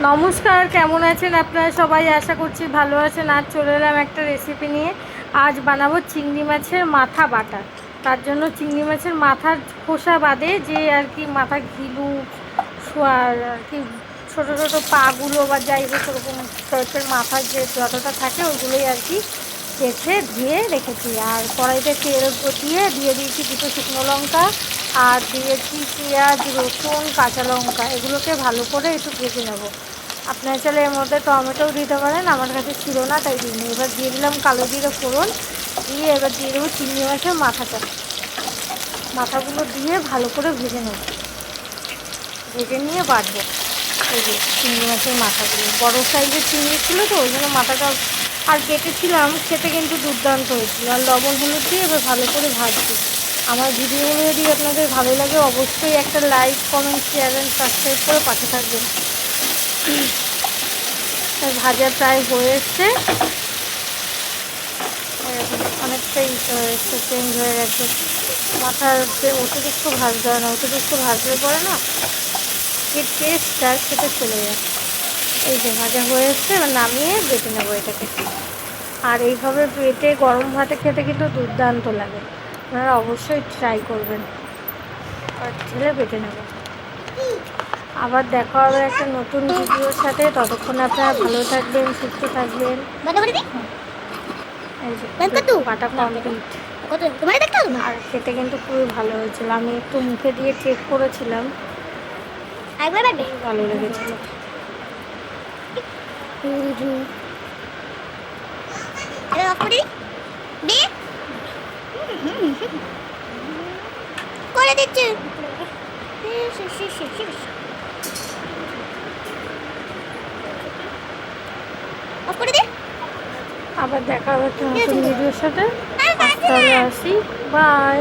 নমস্কার, কেমন আছেন আপনারা সবাই? আশা করছি ভালো আছেন। আজ চলে এলাম একটা রেসিপি নিয়ে। আজ বানাবো চিংড়ি মাছের মাথা বাটা। তার জন্য চিংড়ি মাছের মাথার খোসা বাদে যে আর কি মাথা ঘিলু আর কি ছোটো ছোটো পাগুলো বা যাই হোক ওরকম টাইপের মাথার যে যতটা থাকে ওইগুলোই আর কি কেটে ধুয়ে রেখেছি। আর কড়াইতে তেল দিয়ে দিয়েছি দুটো শুকনো লঙ্কা, আর দিয়েছি পেঁয়াজ, রসুন, কাঁচা লঙ্কা। এগুলোকে ভালো করে একটু ভেজে নেব। আপনার চাইলে এর মধ্যে টমেটোও দিতে পারেন, আমার কাছে ছিল না তাই দিইনি। এবার দিয়ে দিলাম কালো জিরে ফোড়ন, দিয়ে এবার দিয়ে দেবো চিংড়ি মাছের মাথাগুলো দিয়ে ভালো করে ভেজে নেব। ভেজে নিয়ে বাটবো। এই যে চিংড়ি মাছের মাথাগুলো বড়ো সাইজের চিংড়ি ছিল তো ওই জন্য মাথাটা আর কেটেছিলাম, খেতে কিন্তু দুর্দান্ত হয়েছিল। আর লবণ হলুদ দিয়ে এবার ভালো করে ভাজছি। আমার ভিডিওগুলো যদি আপনাদের ভালো লাগে অবশ্যই একটা like, comment, share and subscribe করে পাশে থাকবেন। ভাজা প্রায় হয়ে এসছে, অনেকটাই চেঞ্জ হয়ে গেছে। মাথার যে অতিরিক্ত ভাজতে হয় না, অতিরিক্ত ভাজলে পরে না যে টেস্টটা সেটা চলে যায়। এই যে ভাজা হয়ে এসছে, এবার নামিয়ে বেটে নেবো এটাকে। আর এইভাবে বেটে গরম ভাতে খেতে কিন্তু দুর্দান্ত লাগে। আপনারা অবশ্যই ট্রাই করবেন। আর ছেলে বেটে নেব। আবার দেখা হবে একটা নতুন ভিডিওর সাথে। ততক্ষণে আপনারা ভালো থাকবেন, সুস্থ থাকবেন। এই যে বাটা কমপ্লিট। আর খেতে কিন্তু খুবই ভালো হয়েছিল। আমি একটু মুখে দিয়ে চেক করেছিলাম, ভালো লেগেছিল। করে দিচ্ছি। আবার দেখা হবে একটা নতুন ভিডিওর সাথে। আজ তাহলে আসি, বাই।